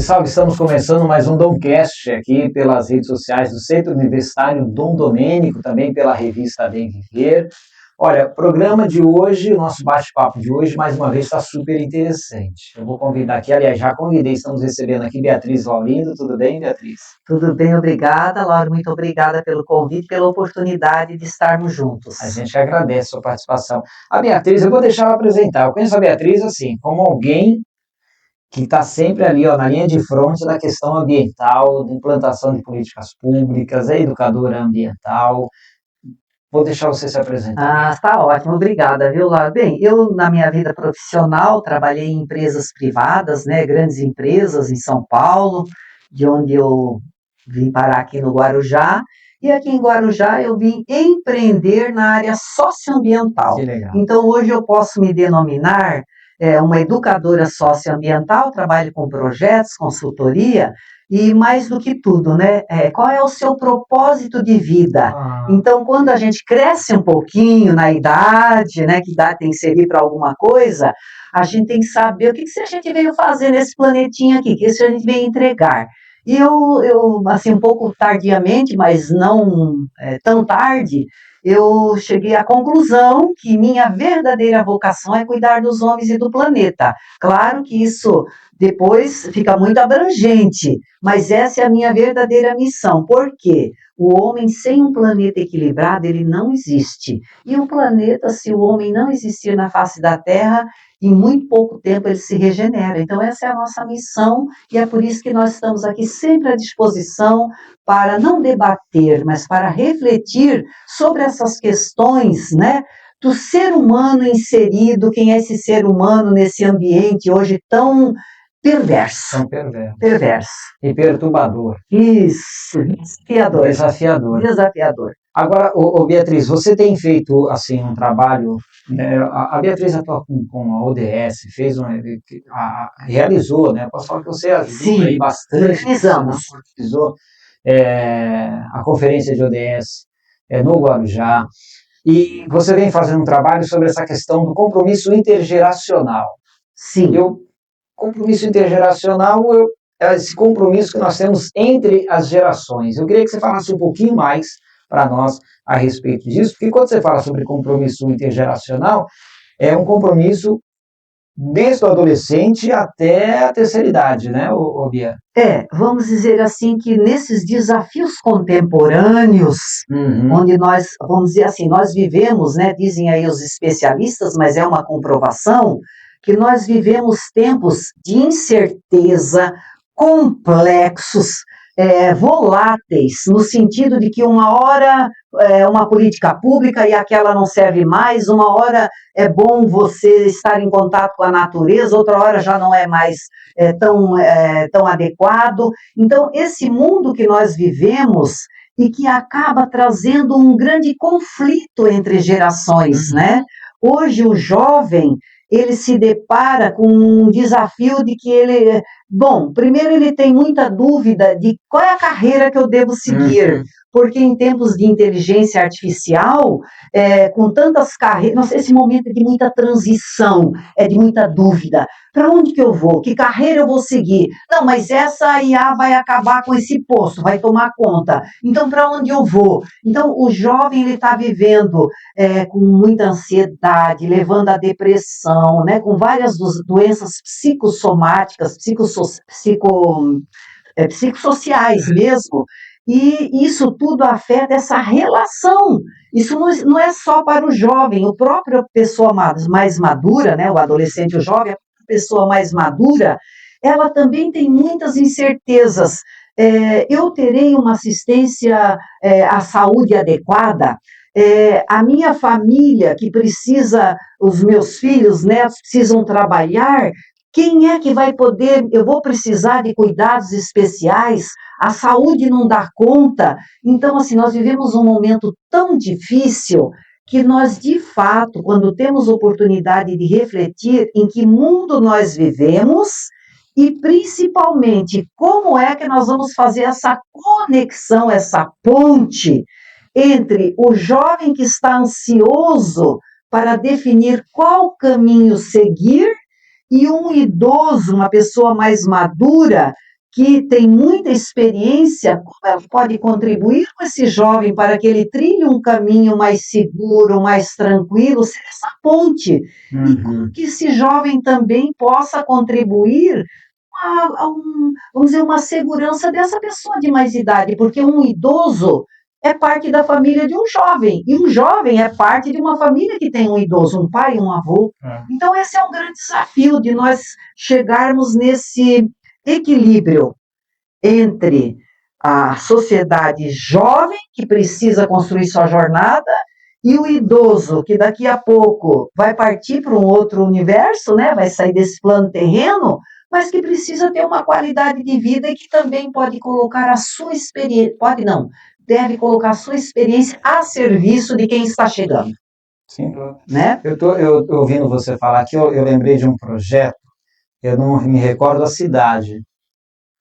salve! Estamos começando mais um Domcast aqui pelas redes sociais do Centro Universitário Dom Domênico, também pela revista Bem Viver. Olha, o programa de hoje, o nosso bate-papo de hoje, mais uma vez, está super interessante. Eu vou convidar aqui, aliás, já convidei, estamos recebendo aqui Beatriz Laurindo. Tudo bem, Beatriz? Tudo bem, obrigada, Laura. Muito obrigada pelo convite, pela oportunidade de estarmos juntos. A gente agradece a sua participação. A Beatriz, eu vou deixar ela apresentar. Eu conheço a Beatriz, assim, como alguém que está sempre ali, ó, na linha de frente da questão ambiental, de implantação de políticas públicas, é educadora ambiental. Vou deixar você se apresentar. Está ótimo, obrigada, viu, Laura? Bem, eu, na minha vida profissional, trabalhei em empresas privadas, né, grandes empresas em São Paulo, de onde eu vim parar aqui no Guarujá, e aqui em Guarujá eu vim empreender na área socioambiental. Que legal. Então, hoje eu posso me denominar uma educadora socioambiental, trabalho com projetos, consultoria, e mais do que tudo, né? Qual é o seu propósito de vida? Então, quando a gente cresce um pouquinho na idade, né, que idade tem que servir para alguma coisa, a gente tem que saber o que a gente veio fazer nesse planetinha aqui, o que a gente veio entregar. E eu, assim, um pouco tardiamente, mas não tão tarde, eu cheguei à conclusão que minha verdadeira vocação é cuidar dos homens e do planeta. Claro que isso depois fica muito abrangente, mas essa é a minha verdadeira missão. Por quê? O homem sem um planeta equilibrado, ele não existe. E um planeta, se o homem não existir na face da Terra, em muito pouco tempo ele se regenera. Então essa é a nossa missão e é por isso que nós estamos aqui sempre à disposição para não debater, mas para refletir sobre essas questões, né, do ser humano inserido, quem é esse ser humano nesse ambiente hoje tão perverso. Tão perverso. Perverso. E perturbador. Isso, desafiador. Desafiador. Agora, Beatriz, você tem feito assim um trabalho, né, a Beatriz atua com a ODS, realizou, né? Posso falar que você ajuda aí bastante. Realizou a conferência de ODS no Guarujá, e você vem fazendo um trabalho sobre essa questão do compromisso intergeracional. Sim. Compromisso intergeracional é esse compromisso que nós temos entre as gerações. Eu queria que você falasse um pouquinho mais para nós a respeito disso, porque quando você fala sobre compromisso intergeracional, é um compromisso desde o adolescente até a terceira idade, né, Bia? Vamos dizer assim que nesses desafios contemporâneos, onde nós, vamos dizer assim, nós vivemos, né, dizem aí os especialistas, mas é uma comprovação, que nós vivemos tempos de incerteza, complexos, voláteis, no sentido de que uma hora é uma política pública e aquela não serve mais, uma hora é bom você estar em contato com a natureza, outra hora já não é mais tão adequado. Então, esse mundo que nós vivemos e que acaba trazendo um grande conflito entre gerações, né? Hoje o jovem, ele se depara com um desafio de que ele... Bom, primeiro ele tem muita dúvida de qual é a carreira que eu devo seguir, porque em tempos de inteligência artificial, com tantas carreiras, esse momento é de muita transição, é de muita dúvida. Para onde que eu vou? Que carreira eu vou seguir? Não, mas essa IA vai acabar com esse posto, vai tomar conta. Então, para onde eu vou? Então, o jovem está vivendo com muita ansiedade, levando à depressão, né, com várias doenças psicossomáticas, psicossociais mesmo, e isso tudo afeta essa relação. Isso não é só para o jovem, a própria pessoa mais madura, né, o adolescente, o jovem, a pessoa mais madura, ela também tem muitas incertezas. Eu terei uma assistência à saúde adequada? A minha família que precisa, os meus filhos, netos precisam trabalhar, quem é que vai poder, eu vou precisar de cuidados especiais, a saúde não dá conta. Então, assim, nós vivemos um momento tão difícil que nós, de fato, quando temos oportunidade de refletir em que mundo nós vivemos e, principalmente, como é que nós vamos fazer essa conexão, essa ponte entre o jovem que está ansioso para definir qual caminho seguir e um idoso, uma pessoa mais madura, que tem muita experiência, como ela pode contribuir com esse jovem para que ele trilhe um caminho mais seguro, mais tranquilo, ser essa ponte. E como que esse jovem também possa contribuir vamos dizer, uma segurança dessa pessoa de mais idade, porque um idoso é parte da família de um jovem, e um jovem é parte de uma família que tem um idoso, um pai, um avô. Então, esse é um grande desafio de nós chegarmos nesse equilíbrio entre a sociedade jovem, que precisa construir sua jornada, e o idoso, que daqui a pouco vai partir para um outro universo, né? Vai sair desse plano terreno, mas que precisa ter uma qualidade de vida e que também pode colocar a sua experiência, pode não, deve colocar a sua experiência a serviço de quem está chegando. Sim, né? Eu ouvindo você falar aqui, eu lembrei de um projeto, eu não me recordo da cidade,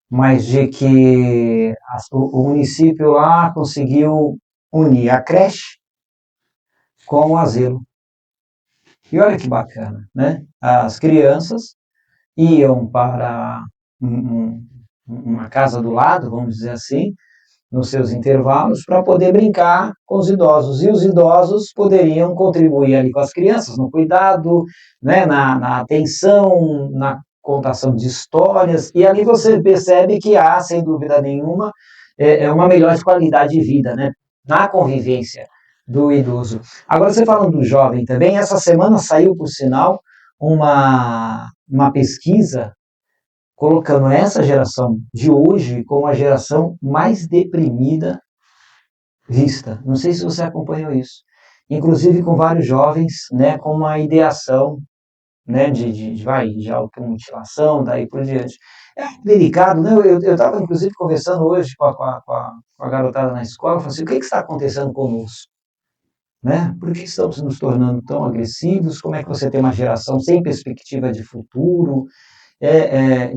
mas de que o município lá conseguiu unir a creche com o asilo. E olha que bacana, né? As crianças iam para uma casa do lado, vamos dizer assim, nos seus intervalos, para poder brincar com os idosos. E os idosos poderiam contribuir ali com as crianças, no cuidado, né, na atenção, na contação de histórias. E ali você percebe que há, sem dúvida nenhuma, uma melhor qualidade de vida, né, na convivência do idoso. Agora, você falando do jovem também, essa semana saiu, por sinal, uma pesquisa colocando essa geração de hoje como a geração mais deprimida vista. Não sei se você acompanhou isso. Inclusive com vários jovens, né, com uma ideação, né, de automutilação, daí por diante. É delicado, né? Eu estava, inclusive, conversando hoje com a garotada na escola, falando assim, o que está acontecendo conosco? Né? Por que estamos nos tornando tão agressivos? Como é que você tem uma geração sem perspectiva de futuro?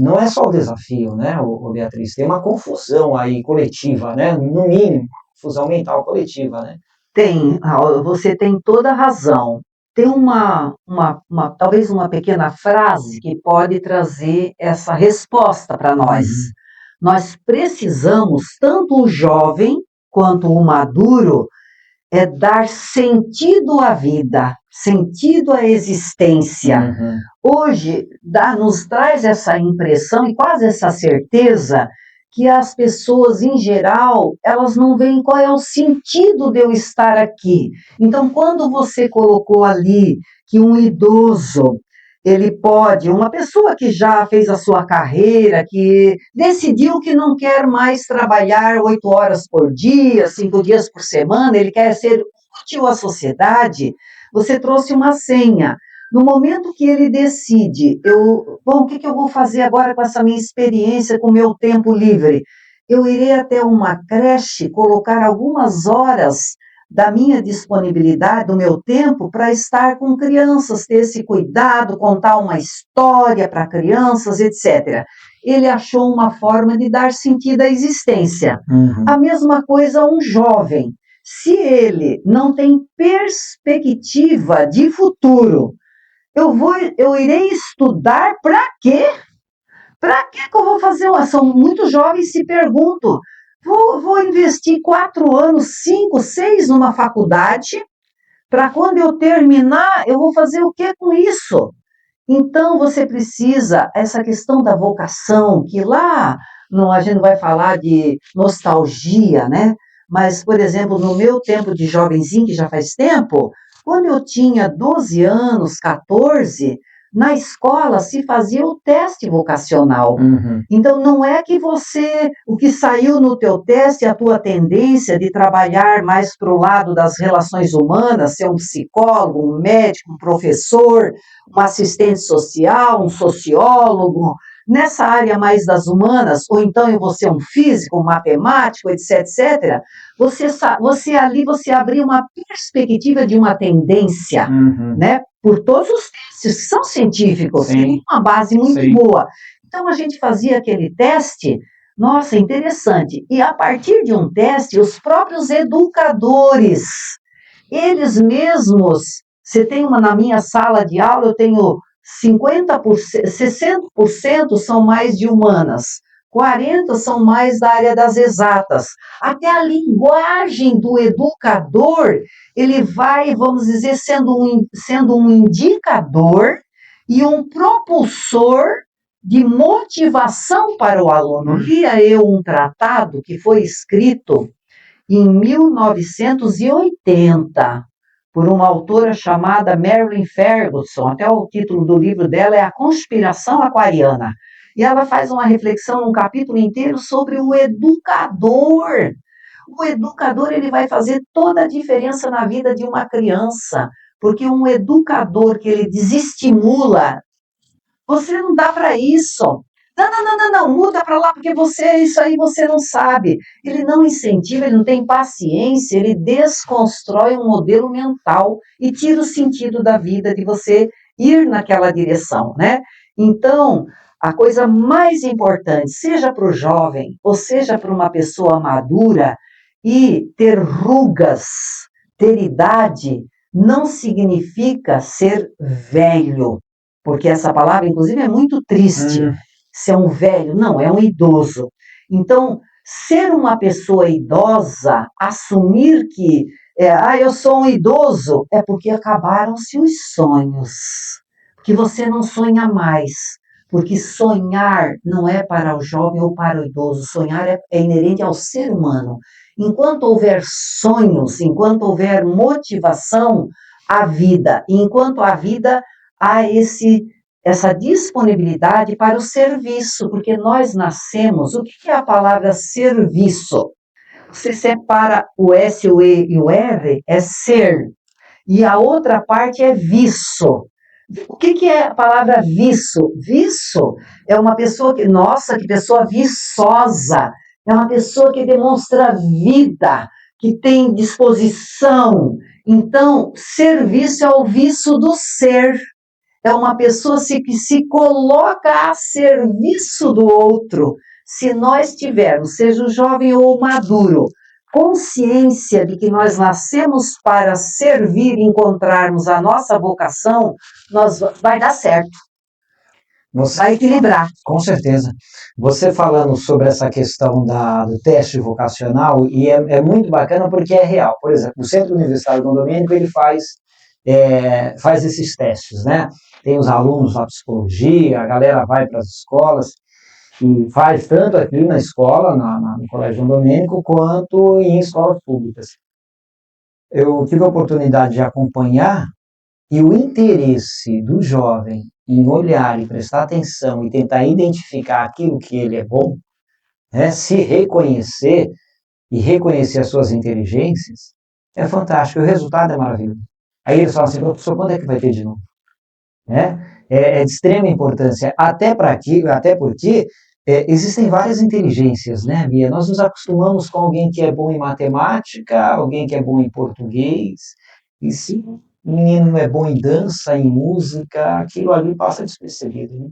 Não é só o desafio, né, Beatriz? Tem uma confusão aí coletiva, né? No mínimo, confusão mental coletiva, né? Tem, você tem toda a razão. Tem talvez uma pequena frase que pode trazer essa resposta para nós. Nós precisamos, tanto o jovem quanto o maduro, dar sentido à vida, sentido à existência. Hoje, nos traz essa impressão e quase essa certeza que as pessoas, em geral, elas não veem qual é o sentido de eu estar aqui. Então, quando você colocou ali que um idoso, ele pode, uma pessoa que já fez a sua carreira, que decidiu que não quer mais trabalhar 8 horas por dia, 5 dias por semana, ele quer ser útil à sociedade, você trouxe uma senha. No momento que ele decide, o que eu vou fazer agora com essa minha experiência, com o meu tempo livre? Eu irei até uma creche, colocar algumas horas da minha disponibilidade, do meu tempo, para estar com crianças, ter esse cuidado, contar uma história para crianças, etc. Ele achou uma forma de dar sentido à existência. A mesma coisa um jovem. Se ele não tem perspectiva de futuro, eu irei estudar para quê? Para que eu vou fazer? São muitos jovens se perguntam, vou investir 4 anos, 5, 6 numa faculdade, para quando eu terminar, eu vou fazer o que com isso? Então, você precisa, essa questão da vocação, que lá, a gente não vai falar de nostalgia, né? Mas, por exemplo, no meu tempo de jovenzinho, que já faz tempo, quando eu tinha 12 anos, 14, na escola se fazia o teste vocacional. Então, não é que o que saiu no teu teste, a tua tendência de trabalhar mais para o lado das relações humanas, ser um psicólogo, um médico, um professor, um assistente social, um sociólogo, nessa área mais das humanas, ou então eu vou ser um físico, um matemático, etc., etc., você abriu uma perspectiva de uma tendência, né? Por todos os testes que são científicos, que tem uma base muito boa. Então, a gente fazia aquele teste, nossa, interessante. E a partir de um teste, os próprios educadores, eles mesmos, na minha sala de aula, eu tenho 50%, 60% são mais de humanas, 40 são mais da área das exatas. Até a linguagem do educador, ele vai, vamos dizer, sendo um indicador e um propulsor de motivação para o aluno. Lia eu um tratado que foi escrito em 1980, por uma autora chamada Marilyn Ferguson. Até o título do livro dela é A Conspiração Aquariana. E ela faz uma reflexão, um capítulo inteiro, sobre o educador. O educador, ele vai fazer toda a diferença na vida de uma criança, porque um educador que ele desestimula, você não dá para isso. Não, muda para lá, porque isso aí você não sabe. Ele não incentiva, ele não tem paciência, ele desconstrói um modelo mental e tira o sentido da vida de você ir naquela direção, né? Então, a coisa mais importante, seja para o jovem, ou seja para uma pessoa madura, e ter rugas, ter idade, não significa ser velho, porque essa palavra, inclusive, é muito triste. Ser um velho, não, é um idoso. Então, ser uma pessoa idosa, assumir que, eu sou um idoso, é porque acabaram-se os sonhos, porque você não sonha mais, porque sonhar não é para o jovem ou para o idoso, sonhar é inerente ao ser humano. Enquanto houver sonhos, enquanto houver motivação, há vida, e enquanto há vida, há essa disponibilidade para o serviço, porque nós nascemos, o que é a palavra serviço? Você separa o S, o E e o R, é ser, e a outra parte é viço. O que é a palavra viço? Viço é uma pessoa que, nossa, que pessoa viçosa, é uma pessoa que demonstra vida, que tem disposição. Então, serviço é o viço do ser. É uma pessoa que se coloca a serviço do outro. Se nós tivermos, seja o jovem ou o maduro, consciência de que nós nascemos para servir e encontrarmos a nossa vocação, vai dar certo. Vai equilibrar. Com certeza. Você falando sobre essa questão do teste vocacional, e é muito bacana porque é real. Por exemplo, o Centro Universitário Dom Domênico, ele faz esses testes, né? Tem os alunos da psicologia, a galera vai para as escolas e faz tanto aqui na escola, no Colégio Dom Domênico, quanto em escolas públicas. Eu tive a oportunidade de acompanhar, e o interesse do jovem em olhar e prestar atenção e tentar identificar aquilo que ele é bom, né? Se reconhecer e reconhecer as suas inteligências, é fantástico, o resultado é maravilhoso. Aí eles falam assim, professor, quando é que vai ter de novo? É de extrema importância, até porque existem várias inteligências, né, Bia? Nós nos acostumamos com alguém que é bom em matemática, alguém que é bom em português, e se o menino é bom em dança, em música, aquilo ali passa despercebido, né?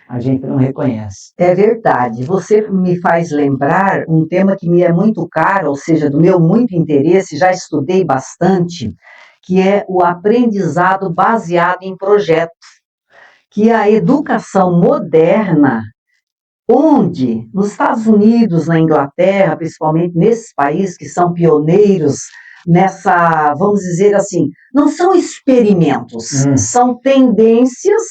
A gente não reconhece. É verdade. Você me faz lembrar um tema que me é muito caro, ou seja, do meu muito interesse, já estudei bastante, que é o aprendizado baseado em projetos, que é a educação moderna, onde nos Estados Unidos, na Inglaterra, principalmente nesses países que são pioneiros nessa, vamos dizer assim, não são experimentos, são tendências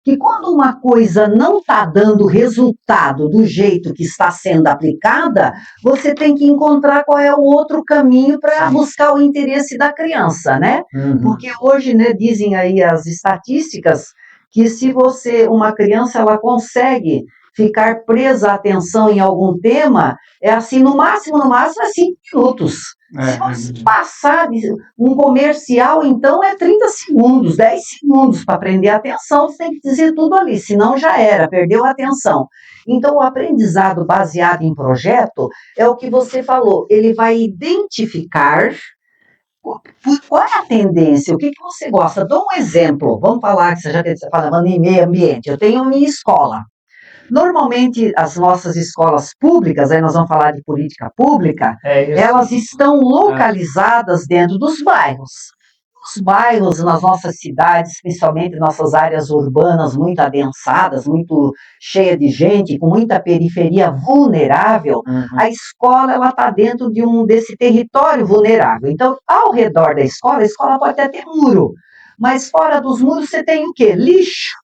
que quando uma coisa não está dando resultado do jeito que está sendo aplicada, você tem que encontrar qual é o outro caminho para buscar o interesse da criança, né? Porque hoje, né, dizem aí as estatísticas que se uma criança, ela consegue ficar presa à atenção em algum tema, é assim, no máximo é 5 minutos. Se você passar um comercial, então é 30 segundos, 10 segundos para prender a atenção, você tem que dizer tudo ali, senão já era, perdeu a atenção. Então, o aprendizado baseado em projeto é o que você falou, ele vai identificar qual é a tendência, o que você gosta. Dou um exemplo, vamos falar, que você já está falando em meio ambiente, eu tenho minha escola. Normalmente, as nossas escolas públicas, aí nós vamos falar de política pública, elas estão localizadas dentro dos bairros. Os bairros nas nossas cidades, principalmente nossas áreas urbanas muito adensadas, muito cheia de gente, com muita periferia vulnerável, a escola ela está dentro desse território vulnerável. Então, ao redor da escola, a escola pode até ter muro, mas fora dos muros você tem o quê? Lixo.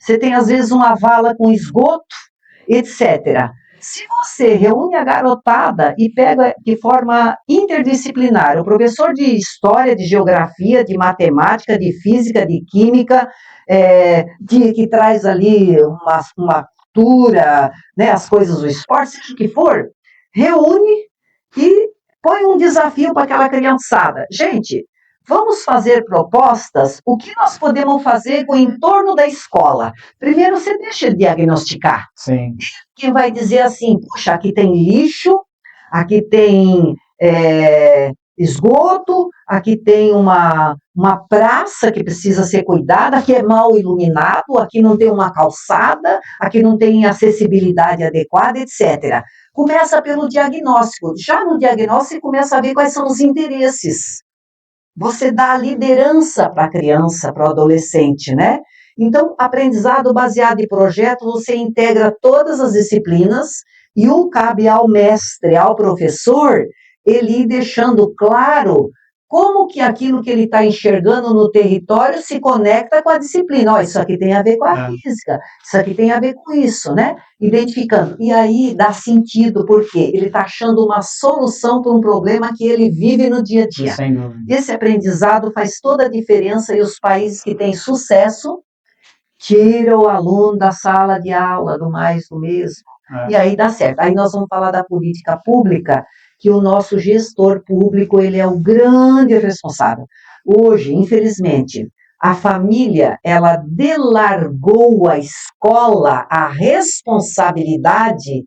Você tem, às vezes, uma vala com esgoto, etc. Se você reúne a garotada e pega de forma interdisciplinar o professor de história, de geografia, de matemática, de física, de química, que traz ali uma cultura, né, as coisas do esporte, seja o que for, reúne e põe um desafio para aquela criançada. Gente, vamos fazer propostas, o que nós podemos fazer com o entorno da escola? Primeiro, você deixa ele diagnosticar. Sim. Quem vai dizer assim, puxa, aqui tem lixo, aqui tem esgoto, aqui tem uma praça que precisa ser cuidada, aqui é mal iluminado, aqui não tem uma calçada, aqui não tem acessibilidade adequada, etc. Começa pelo diagnóstico. Já no diagnóstico, você começa a ver quais são os interesses. Você dá a liderança para a criança, para o adolescente, né? Então, aprendizado baseado em projeto, você integra todas as disciplinas e cabe ao mestre, ao professor, ele ir deixando claro como que aquilo que ele está enxergando no território se conecta com a disciplina. Ó, isso aqui tem a ver com a física, isso aqui tem a ver com isso, né? Identificando. E aí dá sentido, porque ele está achando uma solução para um problema que ele vive no dia a dia. Esse aprendizado faz toda a diferença e os países que têm sucesso tiram o aluno da sala de aula, do mais do mesmo. E aí dá certo. Aí nós vamos falar da política pública, que o nosso gestor público, ele é o grande responsável. Hoje, infelizmente, a família, ela delargou a escola, a responsabilidade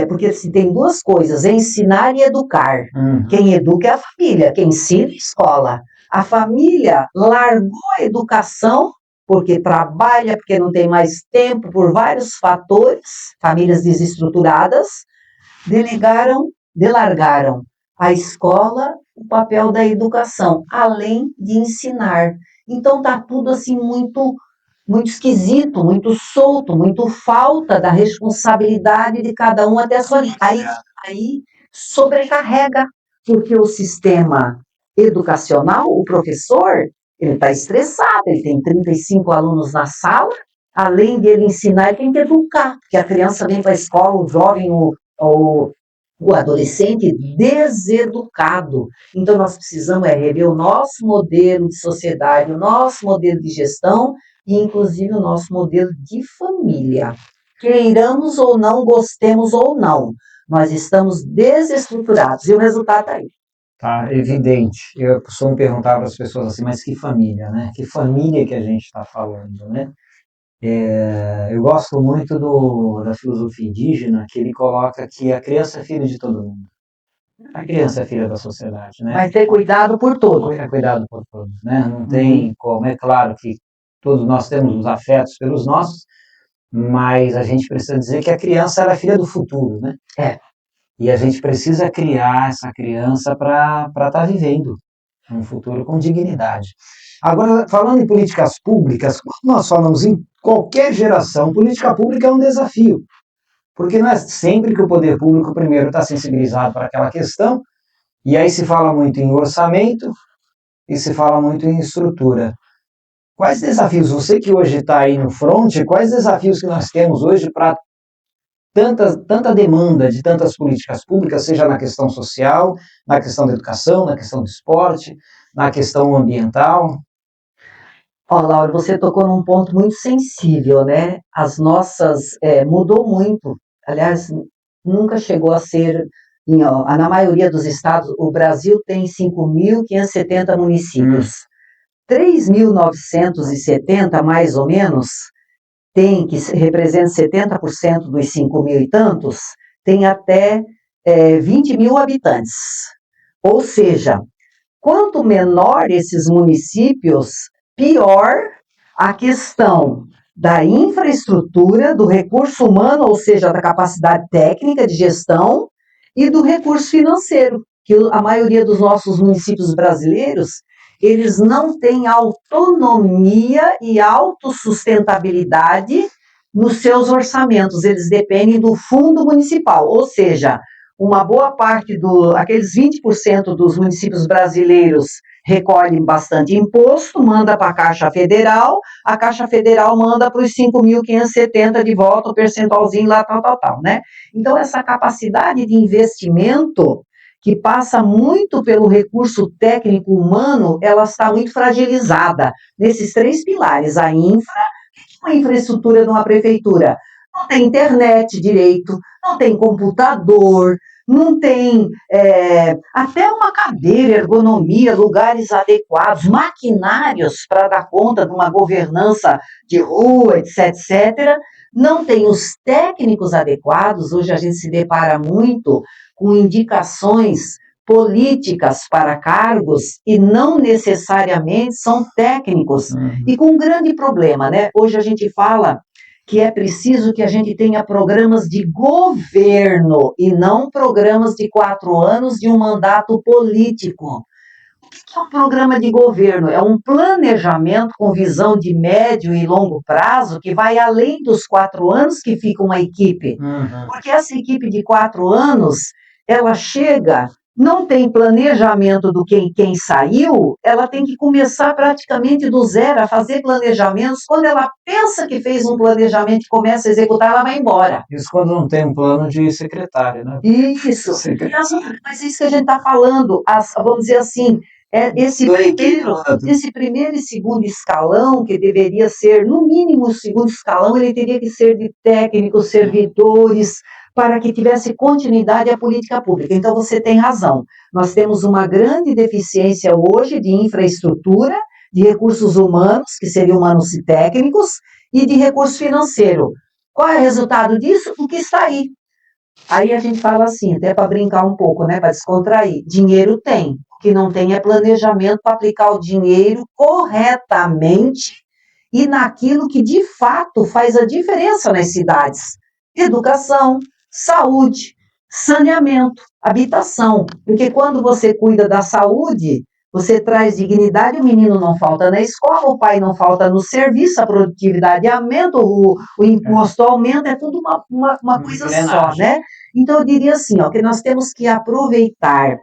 porque assim, tem duas coisas, ensinar e educar. Quem educa é a família, quem ensina é a escola. A família largou a educação, porque trabalha, porque não tem mais tempo, por vários fatores, famílias desestruturadas, delargaram a escola, o papel da educação, além de ensinar. Então está tudo assim muito esquisito, muito solto, muito falta da responsabilidade de cada um até a sua linha. Aí sobrecarrega, porque o sistema educacional, o professor, ele está estressado, ele tem 35 alunos na sala, além de ele ensinar, ele tem que educar, porque a criança vem para a escola, o jovem, o adolescente deseducado. Então, nós precisamos rever o nosso modelo de sociedade, o nosso modelo de gestão e, inclusive, o nosso modelo de família. Queiramos ou não, gostemos ou não, nós estamos desestruturados e o resultado está aí. Tá, evidente. Eu costumo perguntar para as pessoas assim, mas que família, né? Que família que a gente está falando, né? Eu gosto muito da filosofia indígena, que ele coloca que a criança é filha de todo mundo. A criança é filha da sociedade, né? Mas ter cuidado por todos. É cuidado por todos, né? Não tem como. É claro que todos nós temos os afetos pelos nossos, mas a gente precisa dizer que a criança ela é filha do futuro, né? E a gente precisa criar essa criança para estar vivendo um futuro com dignidade. Agora, falando em políticas públicas, quando nós falamos em qualquer geração, política pública é um desafio, porque não é sempre que o poder público primeiro está sensibilizado para aquela questão, e aí se fala muito em orçamento e se fala muito em estrutura. Quais desafios, você que hoje está aí no front, quais desafios que nós temos hoje para tanta demanda de tantas políticas públicas, seja na questão social, na questão da educação, na questão do esporte, na questão ambiental? Laura, você tocou num ponto muito sensível, né? Mudou muito. Aliás, nunca chegou a ser, na maioria dos estados, o Brasil tem 5.570 municípios. 3.970, mais ou menos, que representa 70% dos 5.000 e tantos, tem até 20 mil habitantes. Ou seja, quanto menor esses municípios, pior a questão da infraestrutura, do recurso humano, ou seja, da capacidade técnica de gestão e do recurso financeiro, que a maioria dos nossos municípios brasileiros, eles não têm autonomia e autossustentabilidade nos seus orçamentos, eles dependem do fundo municipal, ou seja, uma boa parte aqueles 20% dos municípios brasileiros recolhem bastante imposto, manda para a Caixa Federal manda para os 5.570 de volta, o percentualzinho lá, tal, né? Então, essa capacidade de investimento, que passa muito pelo recurso técnico humano, ela está muito fragilizada nesses 3 pilares, a infraestrutura de uma prefeitura. Não tem internet direito, não tem computador, não tem até uma cadeira, ergonomia, lugares adequados, maquinários para dar conta de uma governança de rua, etc. Não tem os técnicos adequados. Hoje a gente se depara muito com indicações políticas para cargos e não necessariamente são técnicos. E com um grande problema, né? Hoje a gente fala que é preciso que a gente tenha programas de governo e não programas de 4 anos de um mandato político. O que é um programa de governo? É um planejamento com visão de médio e longo prazo que vai além dos 4 anos que fica uma equipe. Porque essa equipe de 4 anos, ela chega, não tem planejamento do quem saiu, ela tem que começar praticamente do zero a fazer planejamentos. Quando ela pensa que fez um planejamento e começa a executar, ela vai embora. Isso quando não tem um plano de secretário, né? Isso. Mas é isso que a gente está falando, vamos dizer assim, esse primeiro e segundo escalão, que deveria ser, no mínimo, o segundo escalão, ele teria que ser de técnicos, servidores, para que tivesse continuidade à política pública. Então, você tem razão. Nós temos uma grande deficiência hoje de infraestrutura, de recursos humanos, que seriam humanos e técnicos, e de recurso financeiro. Qual é o resultado disso? O que está aí. Aí a gente fala assim, até para brincar um pouco, né, para descontrair. Dinheiro tem. O que não tem é planejamento para aplicar o dinheiro corretamente e naquilo que, de fato, faz a diferença nas cidades. Educação, saúde, saneamento, habitação. Porque quando você cuida da saúde, você traz dignidade, o menino não falta na escola, o pai não falta no serviço, a produtividade aumenta, o imposto aumenta, é tudo uma coisa só, né? Então, eu diria assim, que nós temos que aproveitar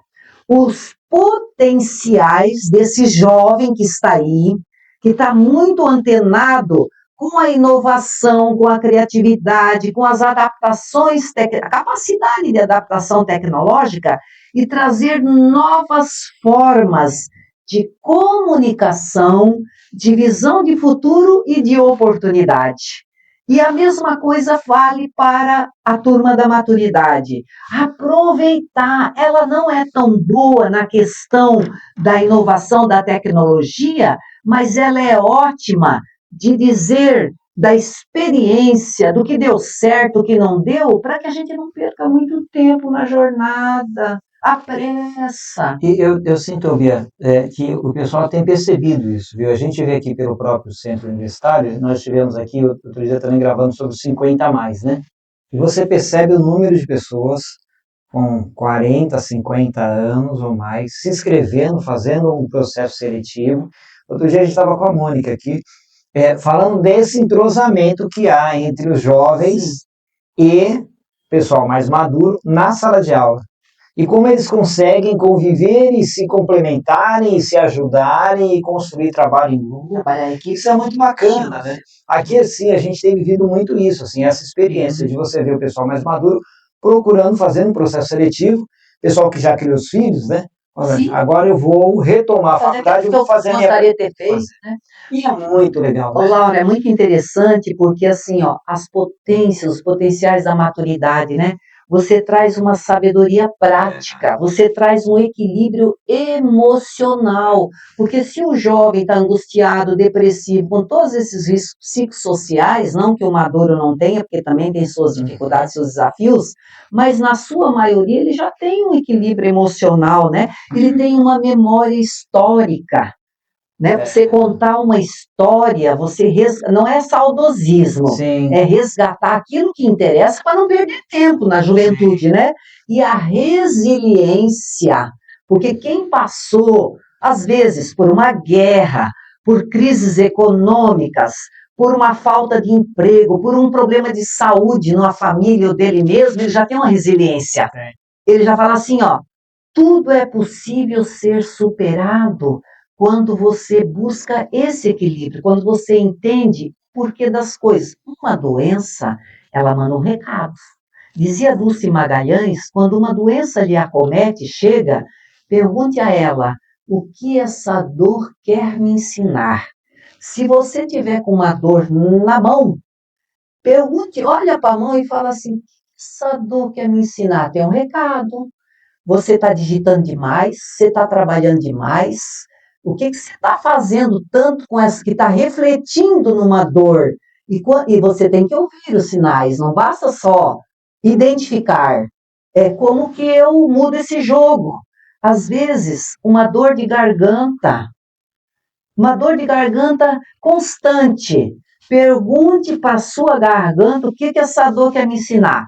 os potenciais desse jovem que está aí, que está muito antenado com a inovação, com a criatividade, com as adaptações, a capacidade de adaptação tecnológica e trazer novas formas de comunicação, de visão de futuro e de oportunidade. E a mesma coisa vale para a turma da maturidade. Aproveitar, ela não é tão boa na questão da inovação, da tecnologia, mas ela é ótima de dizer da experiência, do que deu certo, o que não deu, para que a gente não perca muito tempo na jornada, a pressa. E eu sinto, Bia, que o pessoal tem percebido isso, viu? A gente vê aqui pelo próprio centro universitário, nós estivemos aqui outro dia também gravando sobre os 50 a mais, né? E você percebe o número de pessoas com 40, 50 anos ou mais se inscrevendo, fazendo um processo seletivo. Outro dia a gente estava com a Mônica aqui, falando desse entrosamento que há entre os jovens e pessoal mais maduro na sala de aula. E como eles conseguem conviver e se complementarem, e se ajudarem e construir trabalho em grupo. Isso é muito bacana, né? Aqui, assim, a gente tem vivido muito isso, assim, essa experiência de você ver o pessoal mais maduro procurando, fazendo um processo seletivo, pessoal que já criou os filhos, né? Sim. Agora eu vou retomar a faculdade, eu vou fazer a minha... gostaria de ter feito, né? E é muito legal, né? Laura, é muito interessante porque, assim, as potências, os potenciais da maturidade, né? Você traz uma sabedoria prática, você traz um equilíbrio emocional, porque se o jovem está angustiado, depressivo, com todos esses riscos psicossociais, não que o maduro não tenha, porque também tem suas dificuldades, seus desafios, mas na sua maioria ele já tem um equilíbrio emocional, né? Ele tem uma memória histórica. Né? Você contar uma história, não é saudosismo, sim, é resgatar aquilo que interessa para não perder tempo na juventude, né? E a resiliência, porque quem passou às vezes por uma guerra, por crises econômicas, por uma falta de emprego, por um problema de saúde numa família ou dele mesmo, ele já tem uma resiliência. Ele já fala assim, ó, tudo é possível ser superado quando você busca esse equilíbrio, quando você entende o porquê das coisas. Uma doença, ela manda um recado. Dizia Dulce Magalhães, quando uma doença lhe acomete, chega, pergunte a ela, o que essa dor quer me ensinar? Se você tiver com uma dor na mão, pergunte, olha para a mão e fala assim, o que essa dor quer me ensinar? Tem um recado. Você está digitando demais, você está trabalhando demais, o que você está fazendo tanto com essa que está refletindo numa dor? E você tem que ouvir os sinais, não basta só identificar. É como que eu mudo esse jogo. Às vezes, uma dor de garganta constante. Pergunte para a sua garganta o que essa dor quer me ensinar.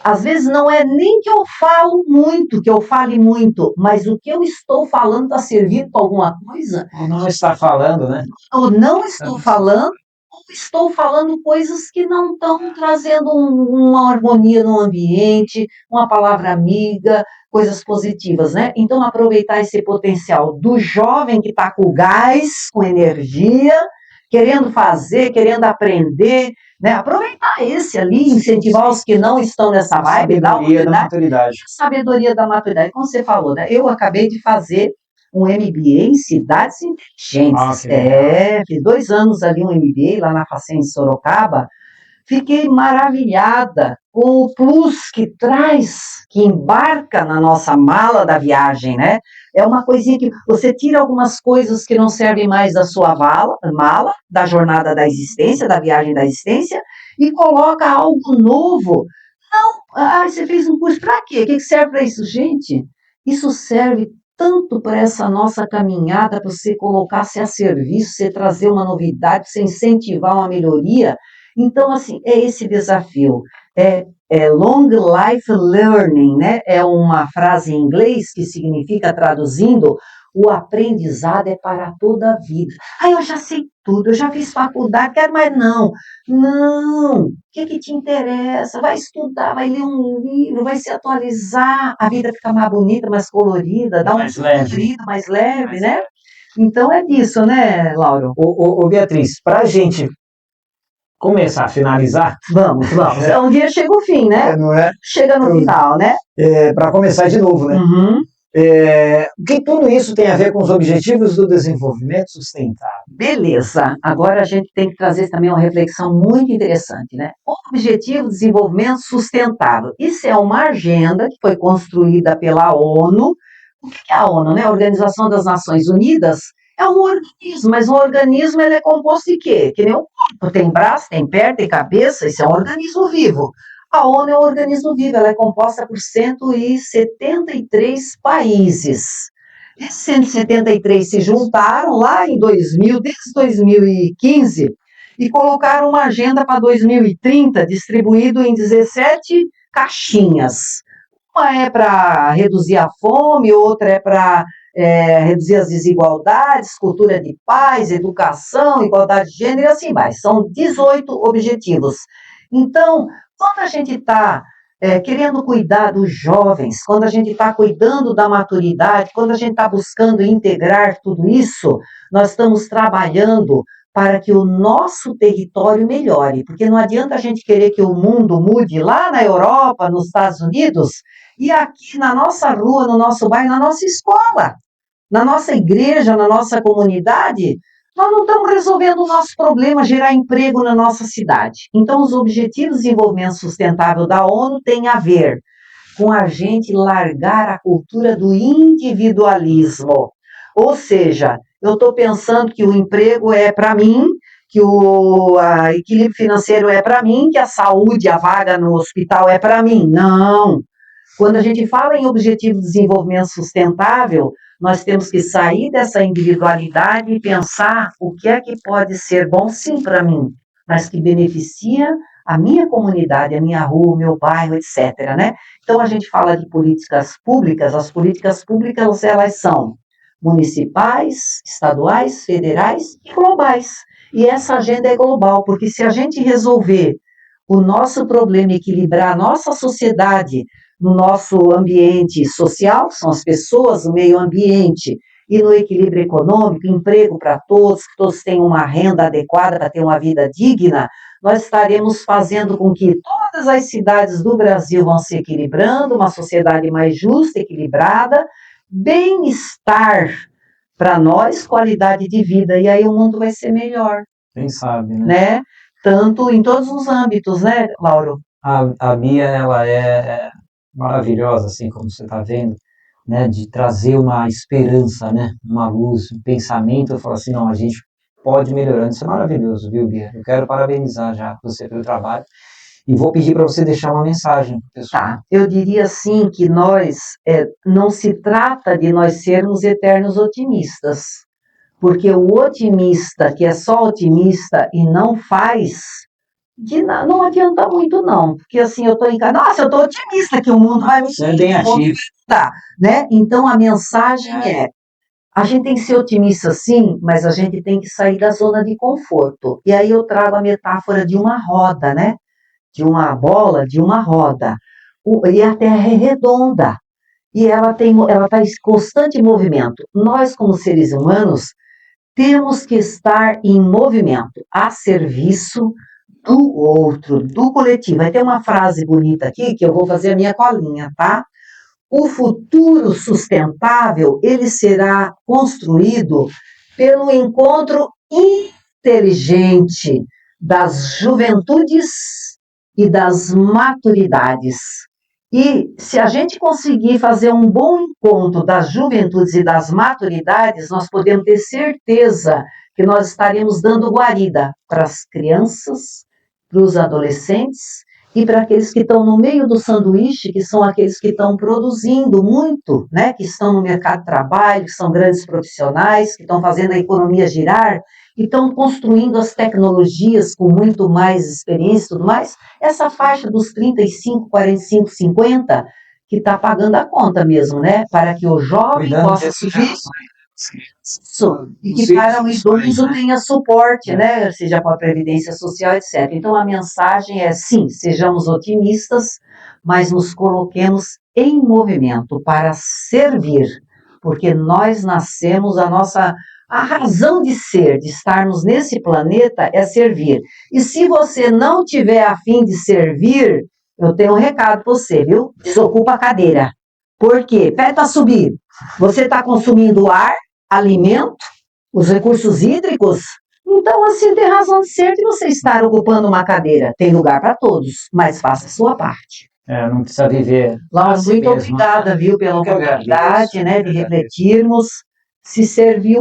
Às vezes não é nem que eu falo muito, que eu fale muito, mas o que eu estou falando está servindo para alguma coisa? Ou não está falando, né? Ou não estou falando, ou estou falando coisas que não estão trazendo uma harmonia no ambiente, uma palavra amiga, coisas positivas, né? Então, aproveitar esse potencial do jovem que está com gás, com energia, querendo fazer, querendo aprender, né? Aproveitar esse ali, incentivar os que não estão nessa vibe, dar Sabedoria da maturidade. sabedoria da maturidade. Como você falou, né? Eu acabei de fazer um MBA em cidades inteligentes. Fiz 2 anos ali um MBA lá na Facen, em Sorocaba. Fiquei maravilhada com o plus que traz, que embarca na nossa mala da viagem, né? É uma coisinha que você tira algumas coisas que não servem mais da sua mala, da jornada da existência, da viagem da existência, e coloca algo novo. Não, você fez um curso para quê? O que serve para isso? Gente, isso serve tanto para essa nossa caminhada, para você colocar-se a serviço, você trazer uma novidade, você incentivar uma melhoria. Então, assim, é esse desafio. É long life learning, né? É uma frase em inglês que significa, traduzindo, o aprendizado é para toda a vida. Eu já sei tudo, eu já fiz faculdade, quero mais não. Não, o que te interessa? Vai estudar, vai ler um livro, vai se atualizar, a vida fica mais bonita, mais colorida, dá mais leve, mais leve, né? Então é disso, né, Lauro? Ô Beatriz, para a gente começar a finalizar. Vamos. Um dia chega o fim, né? Não é? Chega no final, né? Para começar de novo, né? Uhum. O que tudo isso tem a ver com os Objetivos do Desenvolvimento Sustentável? Beleza. Agora a gente tem que trazer também uma reflexão muito interessante, né? O Objetivo de Desenvolvimento Sustentável. Isso é uma agenda que foi construída pela ONU. O que é a ONU, né? A Organização das Nações Unidas. É um organismo, mas um organismo ele é composto de quê? Que nem o corpo, tem braço, tem perna, tem cabeça, isso é um organismo vivo. A ONU é um organismo vivo, ela é composta por 173 países. Esses 173 se juntaram lá em 2000, desde 2015, e colocaram uma agenda para 2030, distribuído em 17 caixinhas. Uma é para reduzir a fome, outra é para reduzir as desigualdades, cultura de paz, educação, igualdade de gênero, e assim vai. São 18 objetivos. Então, quando a gente está querendo cuidar dos jovens, quando a gente está cuidando da maturidade, quando a gente está buscando integrar tudo isso, nós estamos trabalhando para que o nosso território melhore, porque não adianta a gente querer que o mundo mude lá na Europa, nos Estados Unidos, e aqui na nossa rua, no nosso bairro, na nossa escola, na nossa igreja, na nossa comunidade, nós não estamos resolvendo o nosso problema, gerar emprego na nossa cidade. Então, os Objetivos de Desenvolvimento Sustentável da ONU têm a ver com a gente largar a cultura do individualismo. Ou seja, eu estou pensando que o emprego é para mim, que o equilíbrio financeiro é para mim, que a saúde, a vaga no hospital é para mim. Não. Quando a gente fala em Objetivo de Desenvolvimento Sustentável, nós temos que sair dessa individualidade e pensar o que é que pode ser bom sim para mim, mas que beneficia a minha comunidade, a minha rua, o meu bairro, etc., né? Então, a gente fala de políticas públicas, as políticas públicas, elas são municipais, estaduais, federais e globais. E essa agenda é global, porque se a gente resolver o nosso problema, equilibrar a nossa sociedade no nosso ambiente social, que são as pessoas, o meio ambiente, e no equilíbrio econômico, emprego para todos, que todos tenham uma renda adequada para ter uma vida digna, nós estaremos fazendo com que todas as cidades do Brasil vão se equilibrando, uma sociedade mais justa, equilibrada, bem-estar para nós, qualidade de vida, e aí o mundo vai ser melhor. Quem sabe, né? Tanto em todos os âmbitos, né, Lauro? A Bia, ela é maravilhosa, assim, como você está vendo, né, de trazer uma esperança, né, uma luz, um pensamento. Eu falo assim, não, a gente pode melhorar. Isso é maravilhoso, viu, Bia? Eu quero parabenizar já você pelo trabalho e vou pedir para você deixar uma mensagem pro pessoal. Tá, eu diria assim que nós, não se trata de nós sermos eternos otimistas, porque o otimista que é só otimista e não faz, não adianta muito não, porque assim, eu estou em casa, nossa, eu estou otimista que o mundo vai me movimentar, né? Então a mensagem a gente tem que ser otimista sim, mas a gente tem que sair da zona de conforto. E aí eu trago a metáfora de uma roda, né? De uma bola, de uma roda. E a Terra é redonda. E ela está em constante movimento. Nós, como seres humanos, temos que estar em movimento, a serviço do outro, do coletivo. Vai ter uma frase bonita aqui, que eu vou fazer a minha colinha, tá? O futuro sustentável, ele será construído pelo encontro inteligente das juventudes e das maturidades. E se a gente conseguir fazer um bom encontro das juventudes e das maturidades, nós podemos ter certeza que nós estaremos dando guarida para as crianças, para os adolescentes e para aqueles que estão no meio do sanduíche, que são aqueles que estão produzindo muito, né? Que estão no mercado de trabalho, que são grandes profissionais, que estão fazendo a economia girar, e estão construindo as tecnologias com muito mais experiência e tudo mais. Essa faixa dos 35, 45, 50, que está pagando a conta mesmo, né? Para que o jovem possa subir. E que para o idoso tenha suporte, né? Seja com a Previdência Social, etc. Então a mensagem é sim, sejamos otimistas, mas nos coloquemos em movimento para servir, porque nós nascemos, a razão de ser, de estarmos nesse planeta é servir. E se você não tiver a fim de servir, eu tenho um recado para você, viu? Desocupa a cadeira. Por quê? Pede para subir. Você está consumindo ar, alimento, os recursos hídricos. Então, assim, tem razão de ser de você estar ocupando uma cadeira. Tem lugar para todos, mas faça a sua parte. Não precisa viver. Laura, muito obrigada, viu, pela oportunidade, né, de refletirmos. Se servir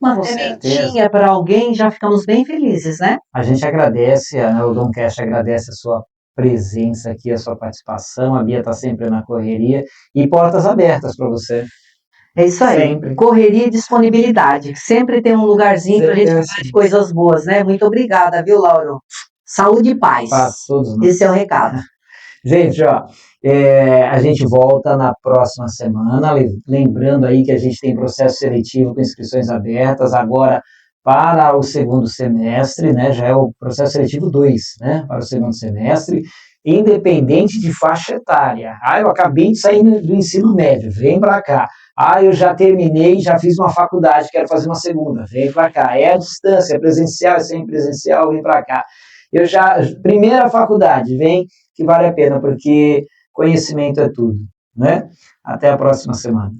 uma sementinha para alguém, já ficamos bem felizes, né? A gente agradece, o Domcast agradece a sua presença aqui, a sua participação. A Bia está sempre na correria e portas abertas para você. É isso aí. Sempre. Correria e disponibilidade. Sempre tem um lugarzinho para a gente falar de coisas boas, né? Muito obrigada, viu, Lauro? Saúde e paz. Para todos nós. Esse é o recado. Gente, a gente volta na próxima semana, lembrando aí que a gente tem processo seletivo com inscrições abertas, agora para o segundo semestre, né, já é o processo seletivo 2, né, para o segundo semestre, independente de faixa etária. Eu acabei de sair do ensino médio, vem para cá. Eu já terminei, já fiz uma faculdade, quero fazer uma segunda, vem para cá. É à distância, é presencial, é semipresencial, vem para cá. Primeira faculdade, vem que vale a pena, porque conhecimento é tudo, né? Até a próxima semana.